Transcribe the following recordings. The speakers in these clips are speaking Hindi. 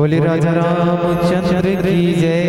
बोले राजा रामचंद्र की जय।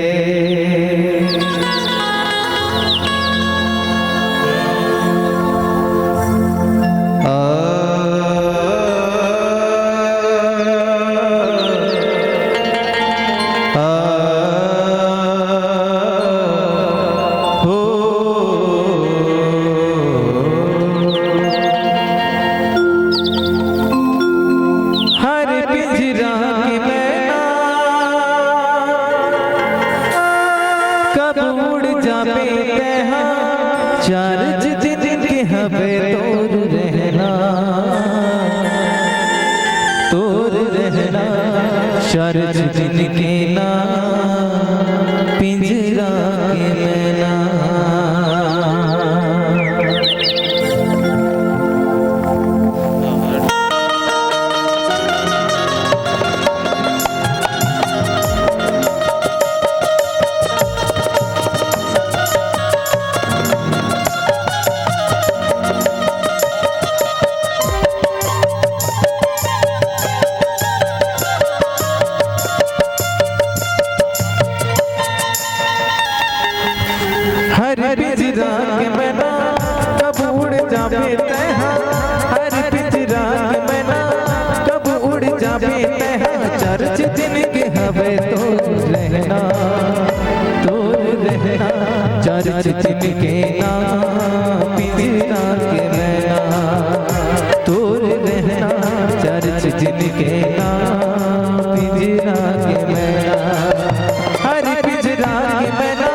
चार्ज दिन के हवे तोर रहना चार्ज दिन के ना पिंजरा के मैना। हर पिंजरा के मैना कब उड़ जावे तैहा, हर पिंजरा के मैना कब उड़ जावे तैहा। चार्ज दिन के हवे तोर रहना चार्ज दिन के ना पिंजरा के मैना तोर रहना चार्ज दिन के ना पिंजरा के मैना। हर पिंजरा के मैना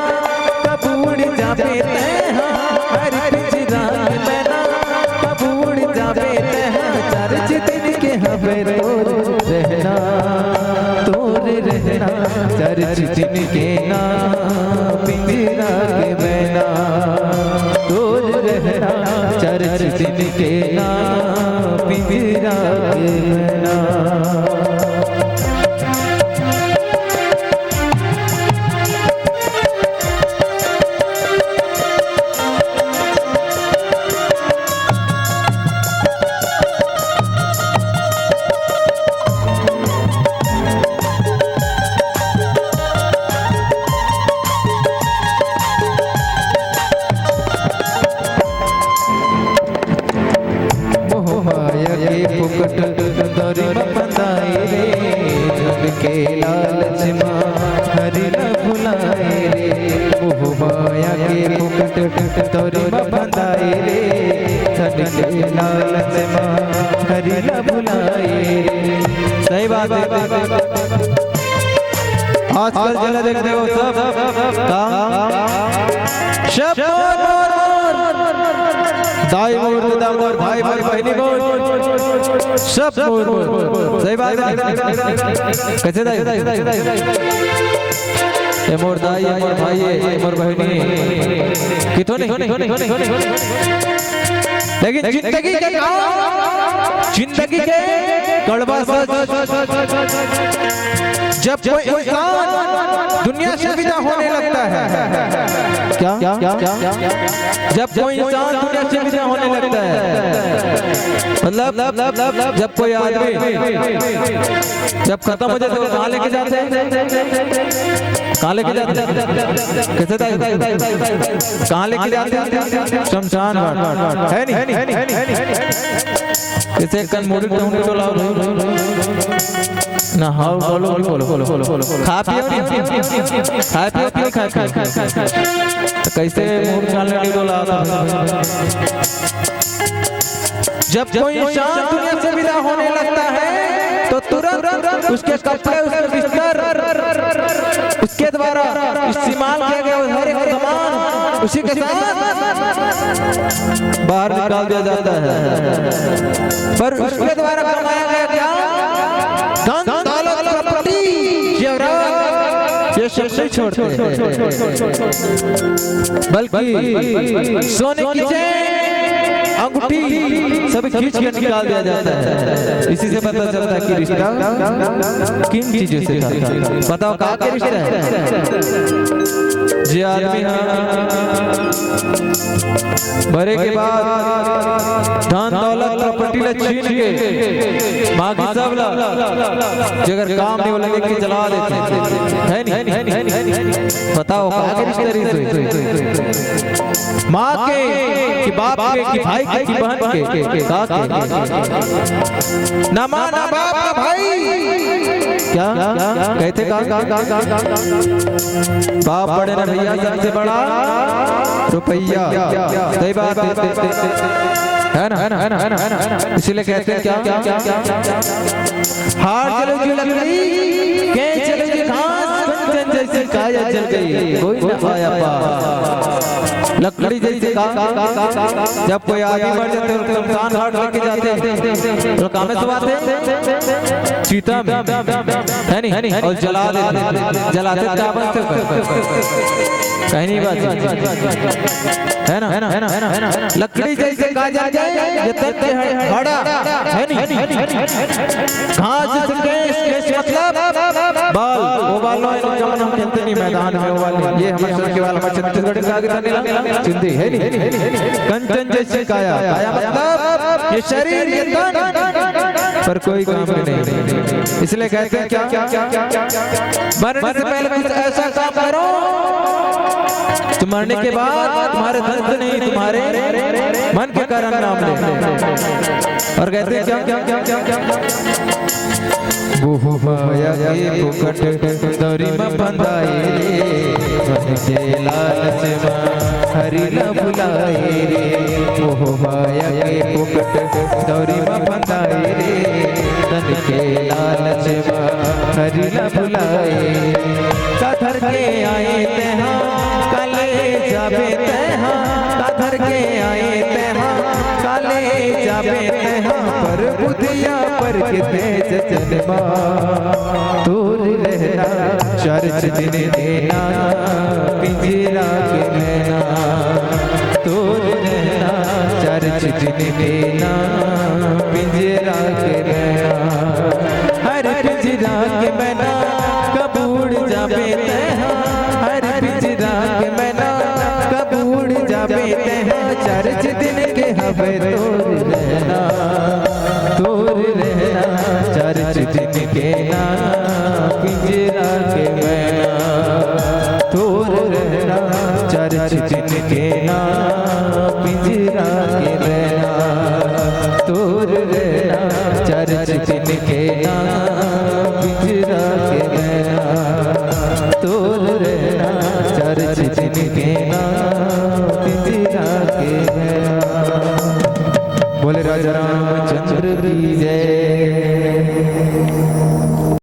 कब उड़ जावे तैहा, हर पिंजरा के मैना कब उड़ जावे तैहा। चार्ज दिन के हवे तोर रहना चार्ज दिन के ना पिंजरा के मैना तोर रहना चार्ज दिन के ना पिंजरा के मैना। फुकट दौरी बंदाई रे धन के लालच माँ हरि न भुलाए रे। मोह माया के फुकट दौरी बंदाई रे धन के लालच माँ हरि न भुलाए रे। सही बात है। आजकल चला देखते हो सब दाई मोर दामोर भाई भाई बहनी बोल सब मोर। सही बात है। कैसे दाई ये मोर दाई मोर भाई ये मोर बहनी कितो नहीं लेकिन जिंदगी के कड़वा सच जब कोई इंसान दुनिया से विदा होने लगता है क्या जब कोई इंसान दुनिया से विदा होने लगता है मतलब जब कोई आदमी जब खत्म हो जाता है कहाँ लेके जाते हैं कहाँ लेके जाते हैं कैसे कहाँ लेके जाते हैं शमशान घाट है नहीं कैसे कल मोड़ी ढूंढ तो लाओ ना हाँ बोलो खा पियो कैसे मुंह निकालने नहीं बोला। जब कोई इंसान दुनिया से विदा होने लगता है तो तुरंत उसके कपड़े उसके बिस्तर उसके द्वारा इस्तेमाल किया गया हर एक सामान उसी के साथ बाहर निकाल दिया जाता है। पर उसके द्वारा कमाया गया क्या धन दौलत प्रॉपर्टी ये सब नहीं छोड़ते बल्कि सोने की चेन अंगूठी सभी खींच के निकाल दिया जाता है। इसी से पता चलता है कि रिश्ता किन चीजों से था। बताओ कहाँ के रिश्ता है। जे आदमी मरे के बाद धन दौलत लो पटीला छीन के बाकी सब ला अगर काम नहीं लगे कि जला देते है नहीं बताओ आगे रिश्तेदारी माँ के कि बाप के कि भाई के कि बहन के का के ना माँ ना बाप ना भाई क्या कहते का बाप बड़े ना भैया सबसे बड़ा रुपया सही बात है ना इसलिए कहते हैं क्या हार चलो जो लकड़ी के चलो जो घास कंचन जैसी काया जल गई कोई न आया पास लकड़ी जैसे जब कोई आदमी मर जाते हैं शमशान घाट लेके जाते हैं तो काम में सब आते चीता में है नहीं और जला जलाते चावल से कहीं नहीं बात है ना लकड़ी जैसे कहा जाए ये तक खड़ा है नहीं घास से केस मतलब बाल वो बाल नो जब हम खेलते नहीं मैदान में वो वाले ये हमारे सर के वाला हमारे छत्तीसगढ़ का आगे चिंदी है नहीं कंचन जैसे काया मतलब ये शरीर ये तन पर कोई काम नहीं इसलिए कहते हैं क्या मरने से पहले कुछ ऐसा काम करो तो मरने के बाद तुम्हारे धन से नहीं तुम्हारे मन के कारण नाम ले और कहते हैं क्या वो माया के फुकट दौरी में बंधाए रे के लालच में हरि न भुलाए रे वो माया के फुकट दौरी में बंधाए रे तन के लालच में हरि न भुलाए कधर के आए तेहा काले जाबे तेहा कधर के आए तेहा काले जाबे तेहा पर बुधिया पर कितने जन्मा तोर लहरा चर्च दिन देना पिंजरा के मैना तोर लहरा चर्च दिन देना पिंजरा के मैना हर पिंजरा के मैना कबूड़ जाबे तेहा हर पिंजरा के मैना कबूड़ जाबे तेहा चर्च दिन के हवे तोर रहना चर्च दिन के ना पिंजरा के मैना तोर रहना चर्च दिन के ना पिंजरा के मैना तोर रहना चर्च दिन के ना पिंजरा के मैना तोर रहना चर्च दिन के ना पिंजरा के मैना बोले राजा रामचंद्र की जय।